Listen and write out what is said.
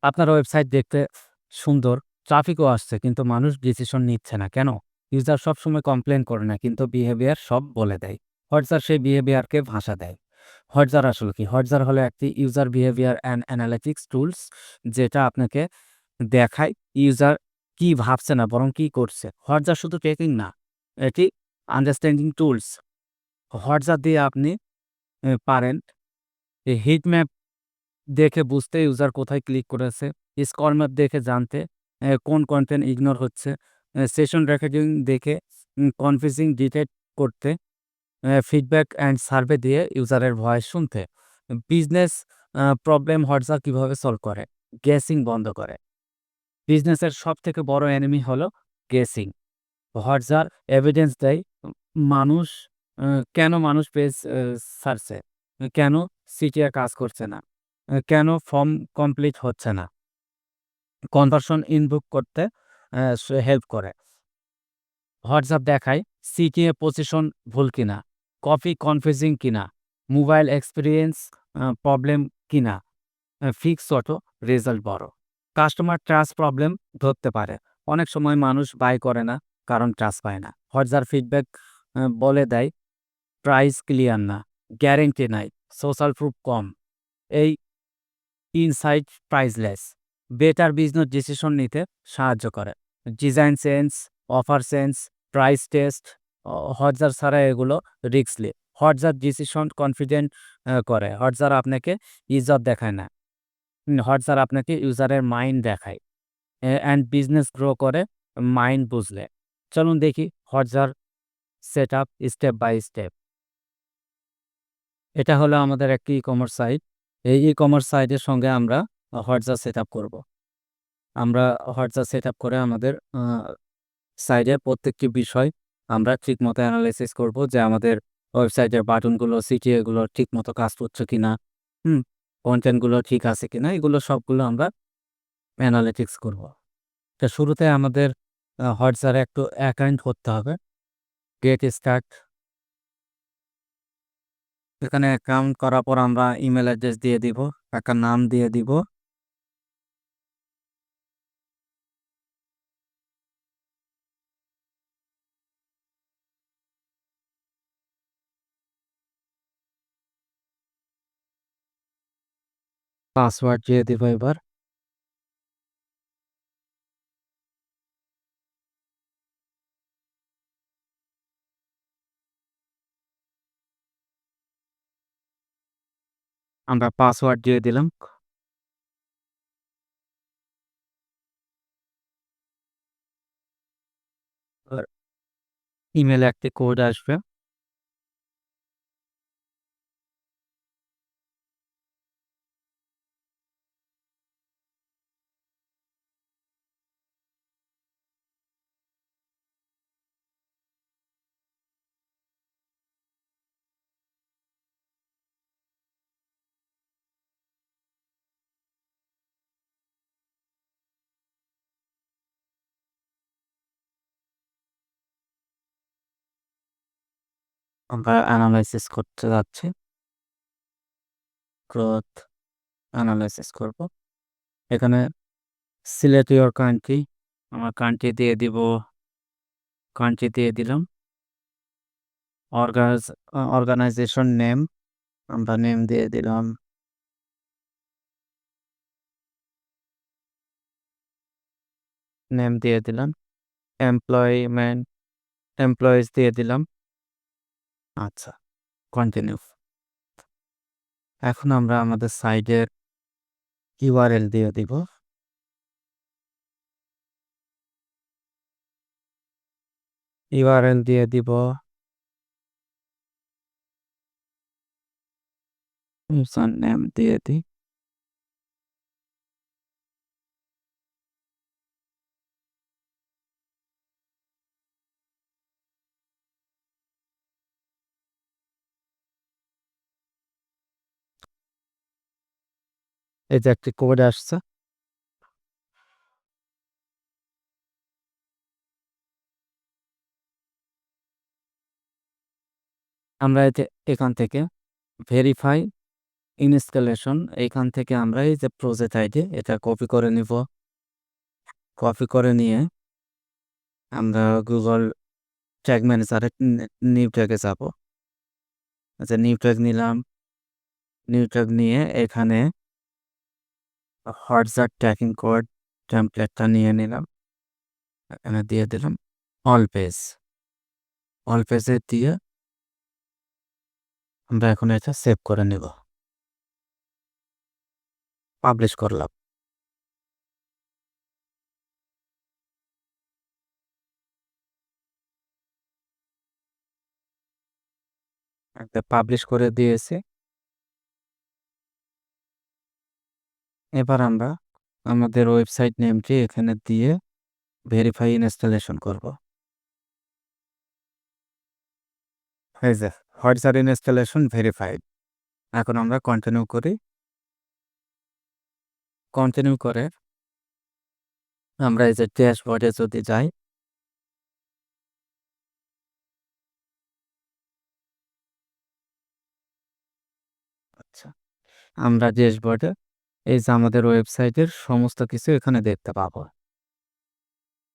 আপনার ওয়েবসাইট দেখতে সুন্দর, ট্রাফিকও আসছে কিন্তু মানুষ ডিসিশন নিচ্ছে না কেন? ইউজার সবসময় কমপ্লেইন করে না কিন্তু বিহেভিয়ার সব বলে দেয়। হটজার সেই বিহেভিয়ারকে ভাষা দেয়। হটজার আসলে কি? হটজার হলো একটি user behaviour and analytics tools যেটা আপনাকে দেখায় ইউজার কি ভাবছে না বরং কি করছে। হটজার শুধু ট্র্যাকিং না, এটি আন্ডারস্ট্যান্ডিং টুলস। হটজার দিয়ে আপনি পারেন হিট ম্যাপ দেখে বুঝতে ইউজার কোথায় ক্লিক করেছে, স্কল ম্যাপ দেখে জানতে কোন কনটেন্ট ইগনোর হচ্ছে, সেশন রেকর্ডিং দেখে কনফিউজিং ডিটেক্ট করতে, ফিডব্যাক অ্যান্ড সার্ভে দিয়ে ইউজারের ভয়েস শুনতে। বিজনেস প্রবলেম হোয়াটসঅ্যাপ কিভাবে সলভ করে? গেসিং বন্ধ করে। বিজনেসের সবথেকে বড় এনিমি হলো গেসিং। হোয়াটসঅ্যাপ এভিডেন্স দেয় মানুষ কেন মানুষ পেজ ছাড়ছে, কেন সিটিআর কাজ করছে না, কেন ফর্ম কমপ্লিট হচ্ছে না, কনভার্সন ইনবুক করতে হেল্প করে। হোয়াটসঅ্যাপ দেখায় সিটিএ পজিশন ভুল কিনা, কপি কনফিউজিং কিনা, মোবাইল এক্সপিরিয়েন্স প্রবলেম কিনা, ফিক্স অটো রেজাল্ট বড়। কাস্টমার ট্রাস্ট প্রবলেম ধরতে পারে। অনেক সময় মানুষ বাই করে না কারণ ট্রাস্ট পায় না। হোয়াটসঅ্যাপ ফিডব্যাক বলে দেয় প্রাইস ক্লিয়ার না, গ্যারেন্টি নাই, সোশ্যাল প্রুফ কম। এই insight priceless. Better business decision নিতে সাহায্য করে। Design sense, offer sense, price test. Hotjar ছাড়া এগুলো রিস্কলি। হটজার ডিসিশন কনফিডেন্ট করে। হটজার আপনাকে ইজ্জত দেখায় না। হটজার আপনাকে ইউজারের মাইন্ড দেখায় অ্যান্ড বিজনেস গ্রো করে মাইন্ড বুঝলে। চলুন দেখি Hotjar set up step by step. এটা হলো আমাদের একটি ই কমার্স সাইট। এই ই কমার্স সাইটের সঙ্গে আমরা হোয়াটসঅ্যাপ সেট আপ করবো। আমরা হোয়াটসঅ্যাপ সেট আপ করে আমাদের সাইটের প্রত্যেকটি বিষয় আমরা ঠিকমতো অ্যানালাইসিস করব যে আমাদের ওয়েবসাইটের বাটনগুলো, সিটিএগুলো ঠিকমতো কাজ করছে কিনা, হুম, কন্টেন্টগুলো ঠিক আছে কিনা, এগুলো সবগুলো আমরা অ্যানালিটিক্স করব। তো শুরুতে আমাদের হোয়াটসঅ্যাপে একটু অ্যাকাউন্ট করতে হবে। Get start. এখানে অ্যাকাউন্ট করার পর আমরা ইমেল অ্যাড্রেস দিয়ে দিব, একটা নাম দিয়ে দিব। পাসওয়ার্ড দিয়ে দিব এবার। আমরা পাসওয়ার্ড দিয়ে দিলাম। ইমেলে একটি কোড আসবে। আমরা অ্যানালাইসিস করতে যাচ্ছি। গ্রোথ অ্যানালাইসিস করব। এখানে সিলেক্ট ইউর কান্ট্রি। আমার কান্ট্রি দিয়ে দিব, কান্ট্রি দিয়ে দিলাম। অর্গানাইজেশন নেম, আমরা নেম দিয়ে দিলাম। নেম দিয়ে দিলাম। এমপ্লয়মেন্ট, এমপ্লয়িজ দিয়ে দিলাম। আচ্ছা, কন্টিনিউ। এখন আমরা আমাদের সাইটের ইউআরএল দিয়ে দিব। ইউআরএল দিয়ে দিব। ইউজার নেম দিয়ে দিই। এই যে একটি কোড আসছে। আমরা এই যে এখান থেকে ভেরিফাই ইনস্টলেশন এইখান থেকে আমরা এই যে প্রজেক্ট আইডি এটা কপি করে নিব। কপি করে নিয়ে আমরা গুগল ট্যাগ ম্যানেজারে নিউ ট্যাগে যাব। আচ্ছা, নিউ ট্যাগ নিলাম। নিউ ট্যাগ নিয়ে এখানে হোয়াটসঅ্যাপ ট্র্যাকিং কোড টেমপ্লেটটা নিয়ে নিলাম। এখানে দিয়ে দিলাম অল পেজ। অল পেজে দিয়ে আমরা এখন এটা সেভ করে নেব। পাবলিশ করলাম। একটা পাবলিশ করে দিয়েছি। এবার আমরা আমাদের ওয়েবসাইট নেমটি এখানে দিয়ে ভেরিফাই ইনস্টলেশন করব। এই যে হোয়াটসঅ্যাপ ইনস্টলেশন ভেরিফাইড। এখন আমরা কন্টিনিউ করি। কন্টিনিউ করে আমরা এই যে ড্যাশবোর্ডে যদি যাই, আচ্ছা, আমরা ড্যাশবোর্ডে এই যে আমাদের ওয়েবসাইটের সমস্ত কিছু এখানে দেখতে পাবো।